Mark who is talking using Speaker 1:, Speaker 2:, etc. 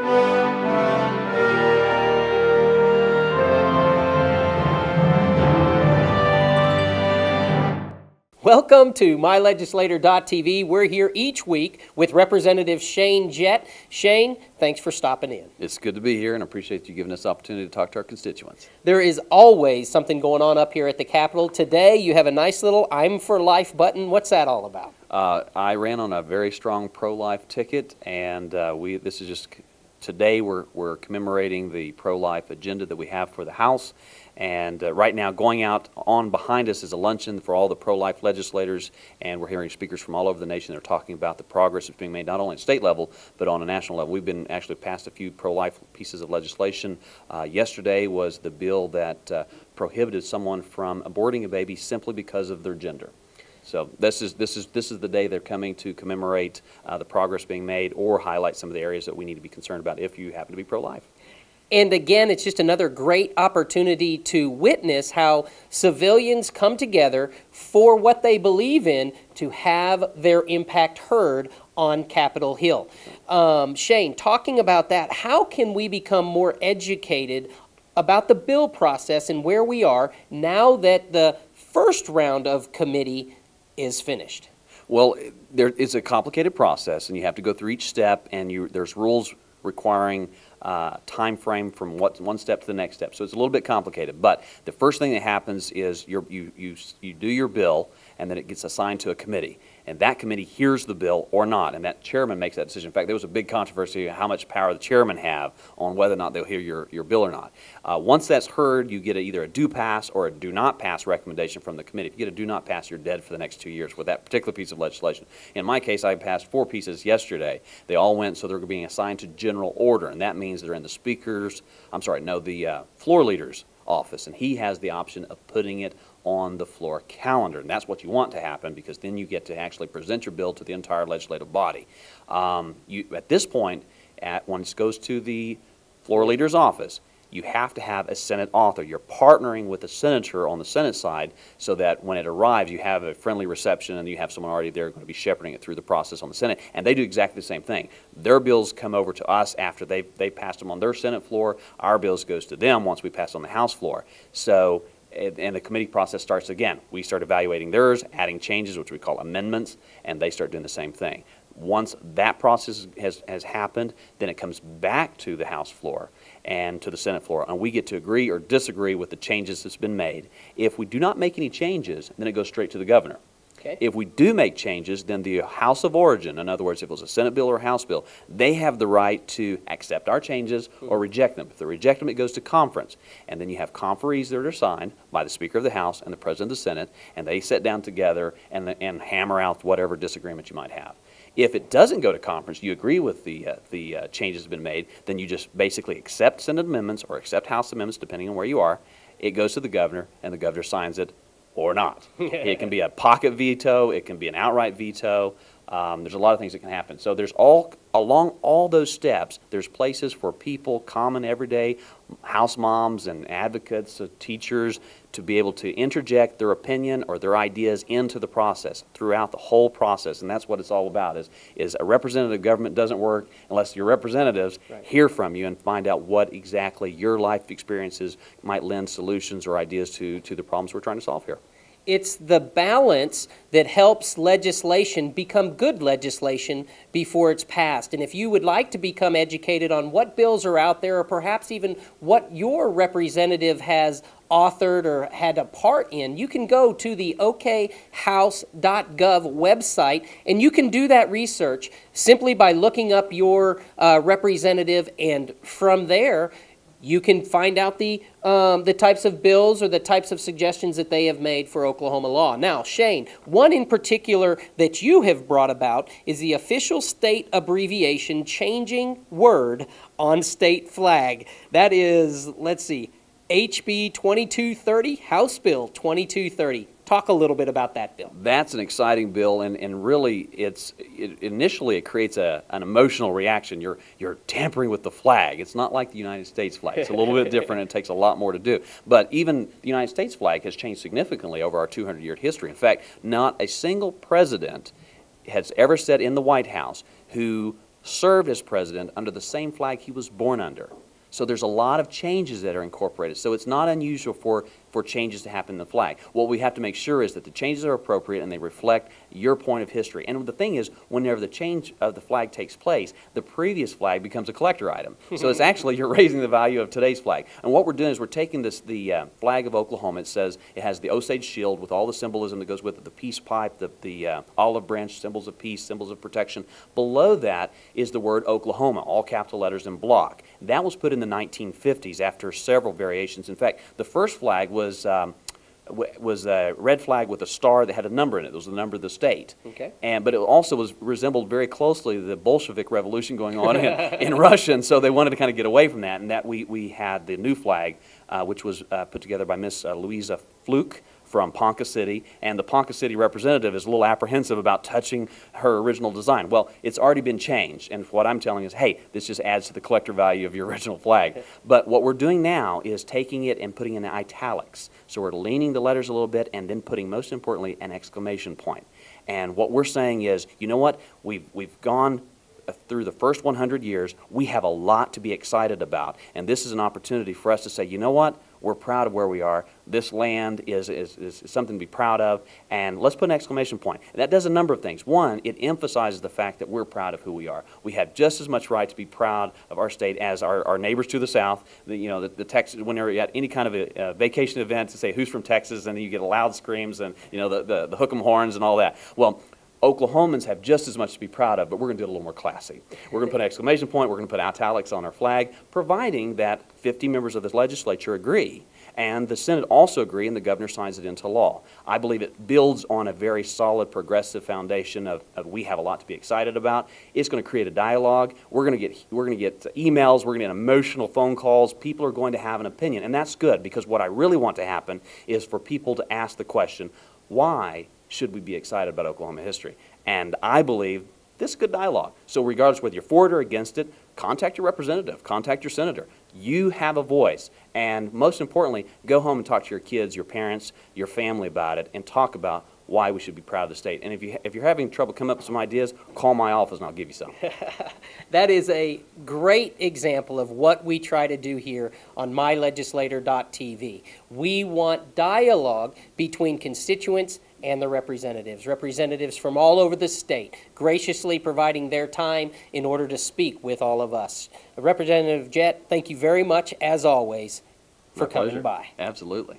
Speaker 1: Welcome to MyLegislator.tv. We're here each week with Representative Shane Jett. Shane, thanks for stopping in.
Speaker 2: It's good to be here, and I appreciate you giving us the opportunity to talk to our constituents.
Speaker 1: There is always something going on up here at the Capitol. Today, you have a nice little I'm for Life button. What's that all about?
Speaker 2: I ran on a very strong pro-life ticket, and this is just today we're commemorating the pro-life agenda that we have for the House. And right now, going out on behind us is a luncheon for all the pro-life legislators, and we're hearing speakers from all over the nation that are talking about the progress that's being made not only at state level, but on a national level. We've been actually passed a few pro-life pieces of legislation. Yesterday was the bill that prohibited someone from aborting a baby simply because of their gender. So this is the day they're coming to commemorate the progress being made or highlight some of the areas that we need to be concerned about if you happen to be pro-life.
Speaker 1: And again, it's just another great opportunity to witness how civilians come together for what they believe in to have their impact heard on Capitol Hill. Shane, talking about that, how can we become more educated about the bill process and where we are now that the first round of committee is finished?
Speaker 2: Well, it's a complicated process, and you have to go through each step, and there's rules requiring time frame from one step to the next step. So it's a little bit complicated. But the first thing that happens is you do your bill, and then it gets assigned to a committee. And that committee hears the bill or not, and that chairman makes that decision. In fact, there was a big controversy how much power the chairman have on whether or not they'll hear your bill or not. Once that's heard, you get either a do pass or a do not pass recommendation from the committee. If you get a do not pass, you're dead for the next 2 years with that particular piece of legislation. In my case, I passed 4 pieces yesterday. They all went, so they're being assigned to general order, and that means they're in the floor leader's office, and he has the option of putting it on the floor calendar, and that's what you want to happen, because then you get to actually present your bill to the entire legislative body. At this point, once it goes to the floor leader's office, you have to have a Senate author. You're partnering with a senator on the Senate side so that when it arrives, you have a friendly reception and you have someone already there going to be shepherding it through the process on the Senate. And they do exactly the same thing. Their bills come over to us after they passed them on their Senate floor. Our bills goes to them once we pass on the House floor. So, and the committee process starts again. We start evaluating theirs, adding changes, which we call amendments, and they start doing the same thing. Once that process has happened, then it comes back to the House floor and to the Senate floor, and we get to agree or disagree with the changes that's been made. If we do not make any changes, then it goes straight to the governor.
Speaker 1: Okay.
Speaker 2: If we do make changes, then the House of Origin, in other words, if it was a Senate bill or a House bill, they have the right to accept our changes or reject them. If they reject them, it goes to conference. And then you have conferees that are assigned by the Speaker of the House and the President of the Senate, and they sit down together and hammer out whatever disagreement you might have. If it doesn't go to conference, you agree with the changes that have been made, then you just basically accept Senate amendments or accept House amendments, depending on where you are. It goes to the governor, and the governor signs it or not. It can be a pocket veto. It can be an outright veto. There's a lot of things that can happen. So there's along all those steps, there's places for people, common everyday house moms and advocates, teachers, to be able to interject their opinion or their ideas into the process throughout the whole process. And that's what it's all about, is a representative government doesn't work unless your representatives hear from you and find out what exactly your life experiences might lend solutions or ideas to the problems we're trying to solve here.
Speaker 1: It's the balance that helps legislation become good legislation before it's passed. And if you would like to become educated on what bills are out there, or perhaps even what your representative has authored or had a part in, you can go to the okhouse.gov website, and you can do that research simply by looking up your representative, and from there you can find out the types of bills or the types of suggestions that they have made for Oklahoma law. Now, Shane, one in particular that you have brought about is the official state abbreviation changing word on state flag. That is, let's see, HB 2230, House Bill 2230. Talk a little bit about that bill.
Speaker 2: That's an exciting bill, and really initially it creates an emotional reaction. You're tampering with the flag. It's not like the United States flag. It's a little bit different, and it takes a lot more to do. But even the United States flag has changed significantly over our 200-year history. In fact, not a single president has ever sat in the White House who served as president under the same flag he was born under. So there's a lot of changes that are incorporated. So it's not unusual for changes to happen in the flag. What we have to make sure is that the changes are appropriate and they reflect your point of history. And the thing is, whenever the change of the flag takes place, the previous flag becomes a collector item. So it's actually, you're raising the value of today's flag. And what we're doing is we're taking the flag of Oklahoma. It says, it has the Osage shield with all the symbolism that goes with it, the peace pipe, the olive branch, symbols of peace, symbols of protection. Below that is the word Oklahoma, all capital letters in block. That was put in the 1950s after several variations. In fact, the first flag was a red flag with a star that had a number in it. It was the number of the state.
Speaker 1: Okay.
Speaker 2: But it also resembled very closely the Bolshevik revolution going on in Russia, and so they wanted to kind of get away from that. And that we had the new flag, which was put together by Miss Louisa Fluke from Ponca City, and the Ponca City representative is a little apprehensive about touching her original design. Well, it's already been changed, and what I'm telling is, hey, this just adds to the collector value of your original flag. But what we're doing now is taking it and putting it in italics. So we're leaning the letters a little bit and then putting, most importantly, an exclamation point. And what we're saying is, you know what, we've gone through the first 100 years, we have a lot to be excited about, and this is an opportunity for us to say, you know what, we're proud of where we are. This land is something to be proud of, and let's put an exclamation point. And that does a number of things. One, it emphasizes the fact that we're proud of who we are. We have just as much right to be proud of our state as our neighbors to the south. The Texas, whenever you're at any kind of a vacation event, to say who's from Texas, and then you get loud screams and the hook 'em horns and all that. Well, Oklahomans have just as much to be proud of, but we're going to do it a little more classy. We're going to put an exclamation point, we're going to put italics on our flag, providing that 50 members of the legislature agree, and the Senate also agree, and the governor signs it into law. I believe it builds on a very solid progressive foundation of we have a lot to be excited about. It's going to create a dialogue. We're going to get emails, we're going to get emotional phone calls. People are going to have an opinion, and that's good, because what I really want to happen is for people to ask the question, why should we be excited about Oklahoma history? And I believe this is good dialogue. So regardless whether you're for it or against it, contact your representative, contact your senator. You have a voice. And most importantly, go home and talk to your kids, your parents, your family about it, and talk about why we should be proud of the state. And if you're having trouble coming up with some ideas, call my office and I'll give you some.
Speaker 1: That is a great example of what we try to do here on mylegislator.tv. We want dialogue between constituents and the representatives from all over the state, graciously providing their time in order to speak with all of us. Representative Jett, thank you very much, as always, for coming by.
Speaker 2: Absolutely.